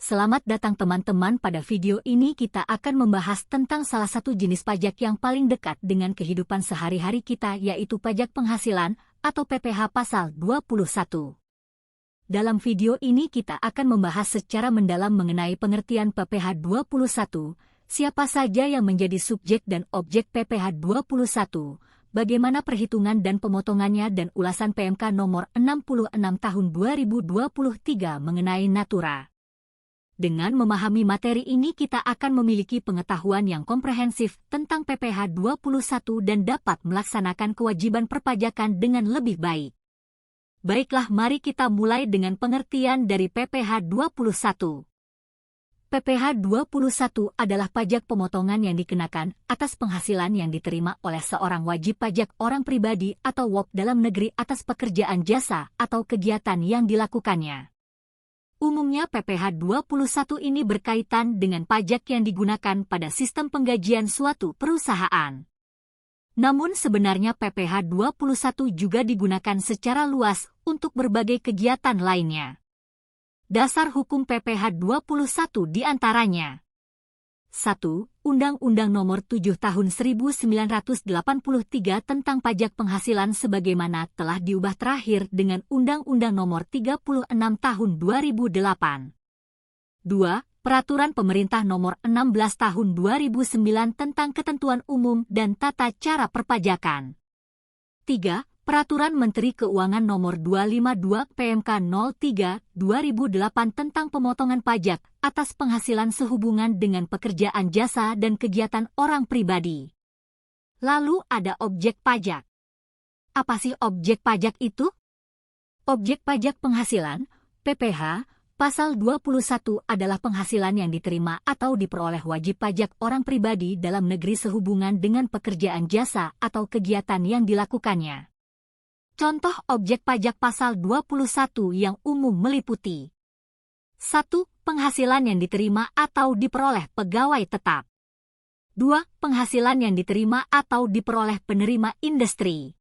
Selamat datang teman-teman, pada video ini kita akan membahas tentang salah satu jenis pajak yang paling dekat dengan kehidupan sehari-hari kita, yaitu pajak penghasilan atau PPh pasal 21. Dalam video ini kita akan membahas secara mendalam mengenai pengertian PPh 21, siapa saja yang menjadi subjek dan objek PPh 21, bagaimana perhitungan dan pemotongannya, dan ulasan PMK nomor 66 tahun 2023 mengenai Natura. Dengan memahami materi ini, kita akan memiliki pengetahuan yang komprehensif tentang PPh 21 dan dapat melaksanakan kewajiban perpajakan dengan lebih baik. Baiklah, mari kita mulai dengan pengertian dari PPh 21. PPh 21 adalah pajak pemotongan yang dikenakan atas penghasilan yang diterima oleh seorang wajib pajak orang pribadi atau WOP dalam negeri atas pekerjaan jasa atau kegiatan yang dilakukannya. Umumnya PPh 21 ini berkaitan dengan pajak yang digunakan pada sistem penggajian suatu perusahaan. Namun sebenarnya PPh 21 juga digunakan secara luas untuk berbagai kegiatan lainnya. Dasar hukum PPh 21 diantaranya: 1. Undang-Undang Nomor 7 Tahun 1983 tentang Pajak Penghasilan sebagaimana telah diubah terakhir dengan Undang-Undang Nomor 36 Tahun 2008. 2. Peraturan Pemerintah Nomor 16 Tahun 2009 tentang Ketentuan Umum dan Tata Cara Perpajakan. 3. Peraturan Menteri Keuangan Nomor 252 PMK 03/2008 tentang pemotongan pajak atas penghasilan sehubungan dengan pekerjaan jasa dan kegiatan orang pribadi. Lalu ada objek pajak. Apa sih objek pajak itu? Objek pajak penghasilan, PPh, pasal 21 adalah penghasilan yang diterima atau diperoleh wajib pajak orang pribadi dalam negeri sehubungan dengan pekerjaan jasa atau kegiatan yang dilakukannya. Contoh objek pajak pasal 21 yang umum meliputi: 1. Penghasilan yang diterima atau diperoleh pegawai tetap. 2. Penghasilan yang diterima atau diperoleh penerima industri.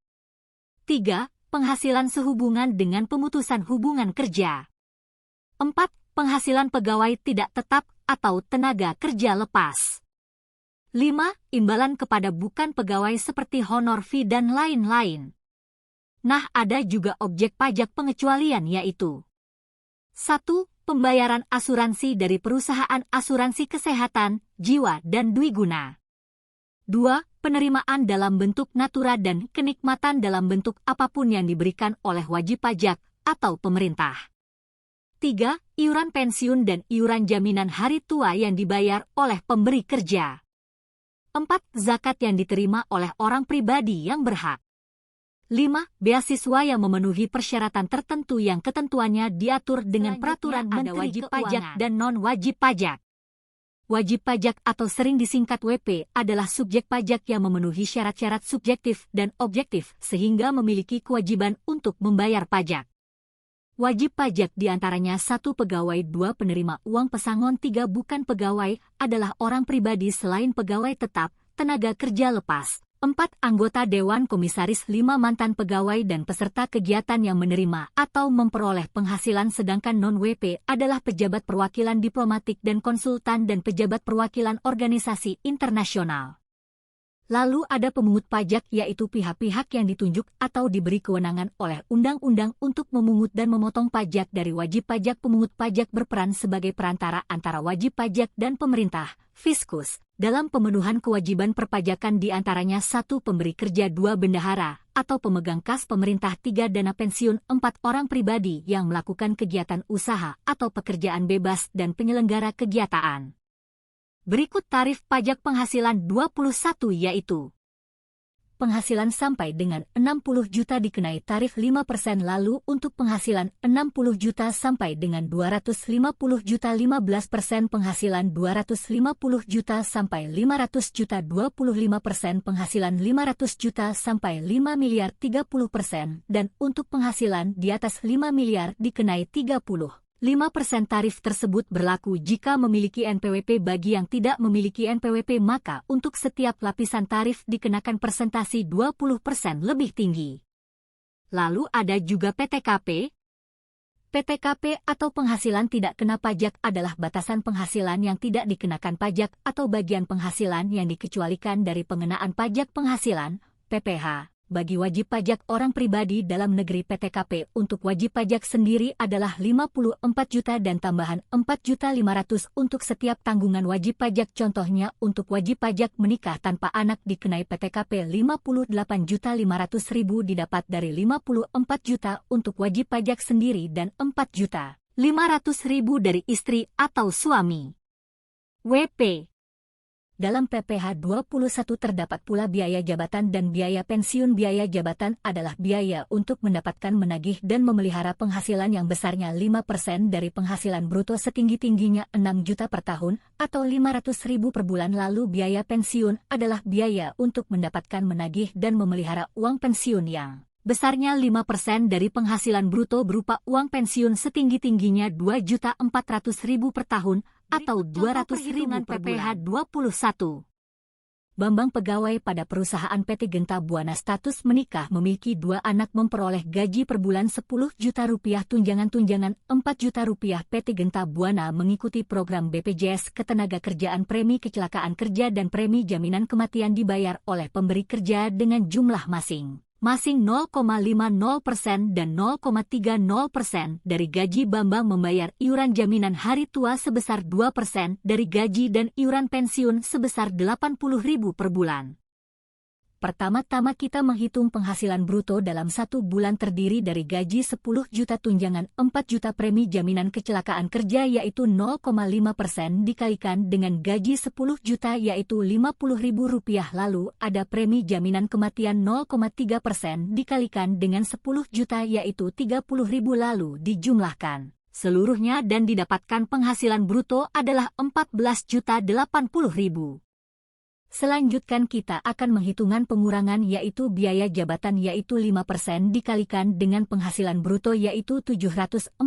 3. Penghasilan sehubungan dengan pemutusan hubungan kerja. 4. Penghasilan pegawai tidak tetap atau tenaga kerja lepas. 5. Imbalan kepada bukan pegawai seperti honor fee dan lain-lain. Nah, ada juga objek pajak pengecualian, yaitu: 1. Pembayaran asuransi dari perusahaan asuransi kesehatan, jiwa, dan dwiguna. 2. Penerimaan dalam bentuk natura dan kenikmatan dalam bentuk apapun yang diberikan oleh wajib pajak atau pemerintah. 3. Iuran pensiun dan iuran jaminan hari tua yang dibayar oleh pemberi kerja. 4. Zakat yang diterima oleh orang pribadi yang berhak. 5. Beasiswa yang memenuhi persyaratan tertentu yang ketentuannya diatur dengan peraturan Menteri wajib pajak dan non-wajib pajak. Wajib pajak atau sering disingkat WP adalah subjek pajak yang memenuhi syarat-syarat subjektif dan objektif sehingga memiliki kewajiban untuk membayar pajak. Wajib pajak diantaranya: 1. Pegawai, 2. Penerima uang pesangon, 3. Bukan pegawai adalah orang pribadi selain pegawai tetap, tenaga kerja lepas. 4. Anggota Dewan Komisaris, 5. Mantan pegawai dan peserta kegiatan yang menerima atau memperoleh penghasilan sedangkan non-WP adalah pejabat perwakilan diplomatik dan konsultan dan pejabat perwakilan organisasi internasional. Lalu ada pemungut pajak, yaitu pihak-pihak yang ditunjuk atau diberi kewenangan oleh undang-undang untuk memungut dan memotong pajak dari wajib pajak. Pemungut pajak berperan sebagai perantara antara wajib pajak dan pemerintah, fiskus, dalam pemenuhan kewajiban perpajakan, diantaranya: 1. Pemberi kerja, 2. Bendahara atau pemegang kas pemerintah, 3. Dana pensiun, 4. Orang pribadi yang melakukan kegiatan usaha atau pekerjaan bebas dan penyelenggara kegiatan. Berikut tarif pajak penghasilan 21, yaitu: penghasilan sampai dengan 60 juta dikenai tarif 5%, lalu untuk penghasilan 60 juta sampai dengan 250 juta 15%, penghasilan 250 juta sampai 500 juta 25%, penghasilan 500 juta sampai 5 miliar 30%, dan untuk penghasilan di atas 5 miliar dikenai 35%. Tarif tersebut berlaku jika memiliki NPWP. Bagi yang tidak memiliki NPWP, maka untuk setiap lapisan tarif dikenakan persentase 20% lebih tinggi. Lalu ada juga PTKP. PTKP atau penghasilan tidak kena pajak adalah batasan penghasilan yang tidak dikenakan pajak atau bagian penghasilan yang dikecualikan dari pengenaan pajak penghasilan, PPh. Bagi wajib pajak orang pribadi dalam negeri PTKP untuk wajib pajak sendiri adalah 54 juta dan tambahan 4.500.000 untuk setiap tanggungan wajib pajak. Contohnya untuk wajib pajak menikah tanpa anak dikenai PTKP 58.500.000 didapat dari 54 juta untuk wajib pajak sendiri dan 4.500.000 dari istri atau suami. WP. Dalam PPh 21 terdapat pula biaya jabatan dan biaya pensiun. Biaya jabatan adalah biaya untuk mendapatkan, menagih, dan memelihara penghasilan yang besarnya 5% dari penghasilan bruto setinggi-tingginya 6 juta per tahun atau 500.000 per bulan. Lalu biaya pensiun adalah biaya untuk mendapatkan, menagih, dan memelihara uang pensiun yang besarnya 5% dari penghasilan bruto berupa uang pensiun setinggi-tingginya 2.400.000 per tahun atau 200.000 per PPh 21. Bambang pegawai pada perusahaan PT Genta Buana status menikah, memiliki 2 anak, memperoleh gaji per bulan 10 juta rupiah, tunjangan 4 juta rupiah. PT Genta Buana mengikuti program BPJS Ketenagakerjaan, premi kecelakaan kerja dan premi jaminan kematian dibayar oleh pemberi kerja dengan jumlah masing-masing 0,50% dan 0,30% dari gaji. Bambang membayar iuran jaminan hari tua sebesar 2% dari gaji dan iuran pensiun sebesar 80.000 per bulan. Pertama-tama kita menghitung penghasilan bruto dalam 1 bulan terdiri dari gaji 10 juta, tunjangan 4 juta, premi jaminan kecelakaan kerja yaitu 0,5% dikalikan dengan gaji 10 juta yaitu 50.000 rupiah. Lalu ada premi jaminan kematian 0,3% dikalikan dengan 10 juta yaitu 30.000 lalu dijumlahkan seluruhnya dan didapatkan penghasilan bruto adalah 14.080.000. Selanjutnya kita akan menghitungkan pengurangan yaitu biaya jabatan yaitu 5% dikalikan dengan penghasilan bruto yaitu 704.000.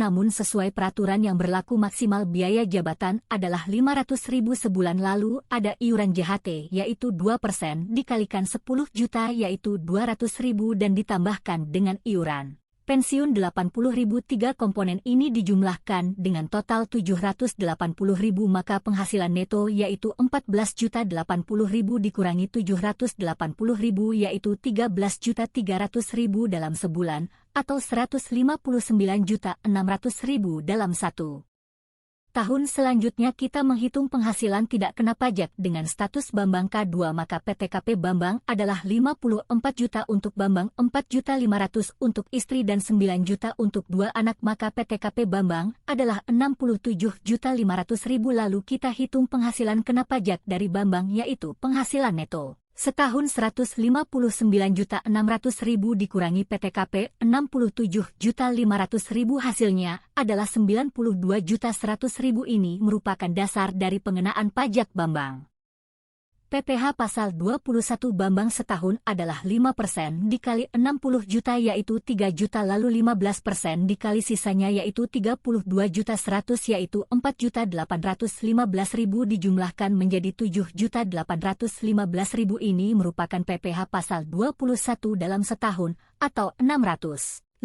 Namun sesuai peraturan yang berlaku maksimal biaya jabatan adalah 500.000 sebulan. Lalu ada iuran JHT yaitu 2% dikalikan 10 juta yaitu 200.000 dan ditambahkan dengan iuran pensiun 80.000. 3 komponen ini dijumlahkan dengan total 780.000, maka penghasilan neto yaitu 14.080.000 dikurangi 780.000 yaitu 13.300.000 dalam sebulan atau 159.600.000 dalam 1 tahun. Selanjutnya kita menghitung penghasilan tidak kena pajak dengan status Bambang K2, maka PTKP Bambang adalah 54 juta untuk Bambang, 4.500.000 untuk istri dan 9 juta untuk 2 anak, maka PTKP Bambang adalah 67.500.000. Lalu kita hitung penghasilan kena pajak dari Bambang yaitu penghasilan neto setahun 159.600.000 dikurangi PTKP 67.500.000, hasilnya adalah 92.100.000. Ini merupakan dasar dari pengenaan pajak Bambang. PPh pasal 21 Bambang setahun adalah 5% dikali 60 juta yaitu 3 juta, lalu 15% dikali sisanya yaitu 32.100.000 yaitu 4.815.000 dijumlahkan menjadi 7.815.000. Ini merupakan PPh pasal 21 dalam setahun atau 651.250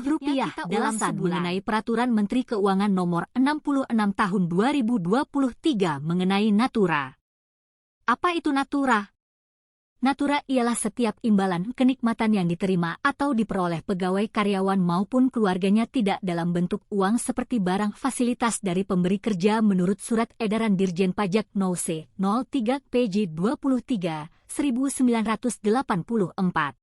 rupiah dalam sebulan. Mengenai Peraturan Menteri Keuangan Nomor 66 Tahun 2023 mengenai Natura. Apa itu Natura? Natura ialah setiap imbalan kenikmatan yang diterima atau diperoleh pegawai, karyawan maupun keluarganya tidak dalam bentuk uang seperti barang fasilitas dari pemberi kerja menurut Surat Edaran Dirjen Pajak No. C03 PJ 23 1984.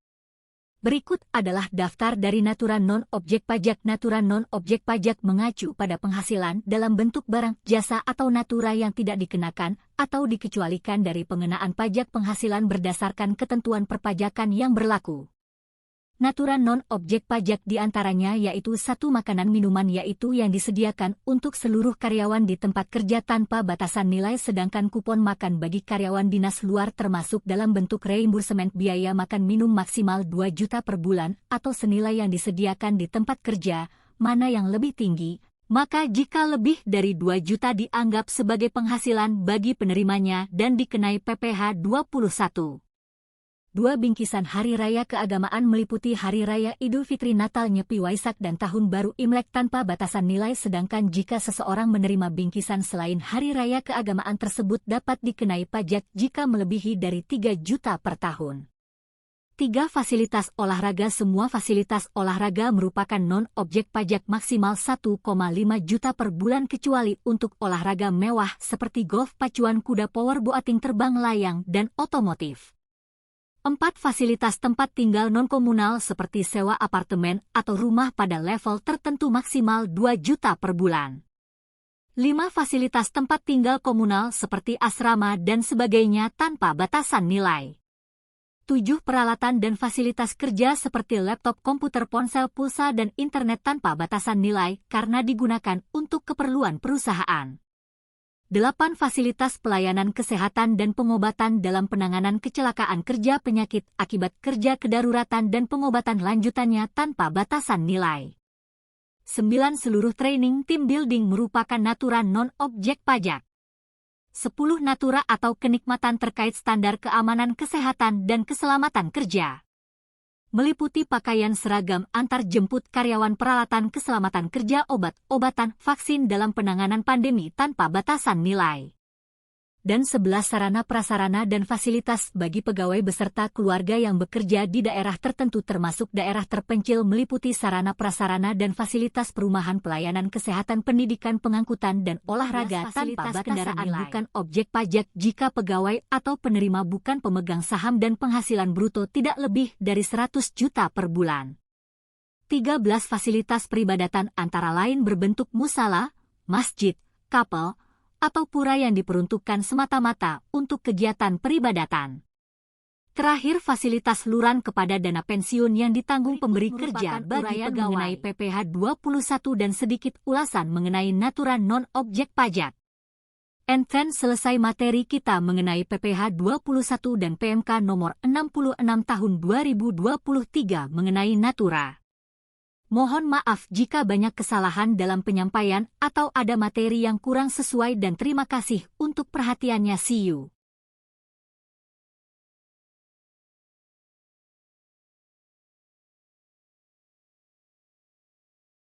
Berikut adalah daftar dari Natura non-objek pajak. Natura non-objek pajak mengacu pada penghasilan dalam bentuk barang, jasa atau natura yang tidak dikenakan atau dikecualikan dari pengenaan pajak penghasilan berdasarkan ketentuan perpajakan yang berlaku. Natura non-objek pajak diantaranya yaitu 1. Makanan minuman yaitu yang disediakan untuk seluruh karyawan di tempat kerja tanpa batasan nilai, sedangkan kupon makan bagi karyawan dinas luar termasuk dalam bentuk reimbursement biaya makan minum maksimal 2 juta per bulan atau senilai yang disediakan di tempat kerja, mana yang lebih tinggi, maka jika lebih dari 2 juta dianggap sebagai penghasilan bagi penerimanya dan dikenai PPh 21. 2 bingkisan Hari Raya Keagamaan meliputi Hari Raya Idul Fitri, Natal, Nyepi, Waisak, dan Tahun Baru Imlek tanpa batasan nilai, sedangkan jika seseorang menerima bingkisan selain Hari Raya Keagamaan tersebut dapat dikenai pajak jika melebihi dari 3 juta per tahun. 3. Fasilitas olahraga. Semua fasilitas olahraga merupakan non-objek pajak maksimal 1,5 juta per bulan kecuali untuk olahraga mewah seperti golf, pacuan kuda, powerboating, terbang layang, dan otomotif. 4. Fasilitas tempat tinggal non-komunal seperti sewa apartemen atau rumah pada level tertentu maksimal 2 juta per bulan. 5. Fasilitas tempat tinggal komunal seperti asrama dan sebagainya tanpa batasan nilai. 7. Peralatan dan fasilitas kerja seperti laptop, komputer, ponsel, pulsa, dan internet tanpa batasan nilai karena digunakan untuk keperluan perusahaan. 8. Fasilitas pelayanan kesehatan dan pengobatan dalam penanganan kecelakaan kerja, penyakit akibat kerja, kedaruratan, dan pengobatan lanjutannya tanpa batasan nilai. 9. Seluruh training team building merupakan natura non-objek pajak. 10. Natura atau kenikmatan terkait standar keamanan kesehatan dan keselamatan kerja. Meliputi pakaian seragam antar jemput karyawan, peralatan keselamatan kerja, obat-obatan, vaksin dalam penanganan pandemi tanpa batasan nilai. Dan 11. Sarana prasarana dan fasilitas bagi pegawai beserta keluarga yang bekerja di daerah tertentu termasuk daerah terpencil, meliputi sarana prasarana dan fasilitas perumahan, pelayanan kesehatan, pendidikan, pengangkutan, dan olahraga tanpa batasan kendaraan nilai. Bukan objek pajak jika pegawai atau penerima bukan pemegang saham dan penghasilan bruto tidak lebih dari 100 juta per bulan. 13. Fasilitas peribadatan antara lain berbentuk musala, masjid, kapel, atau pura yang diperuntukkan semata-mata untuk kegiatan peribadatan. Terakhir, fasilitas luran kepada dana pensiun yang ditanggung pemberi kerja bagi pegawai. Mengenai PPh 21 dan sedikit ulasan mengenai natura non-objek pajak. And then selesai materi kita mengenai PPh 21 dan PMK nomor 66 tahun 2023 mengenai natura. Mohon maaf jika banyak kesalahan dalam penyampaian atau ada materi yang kurang sesuai dan terima kasih untuk perhatiannya. See you.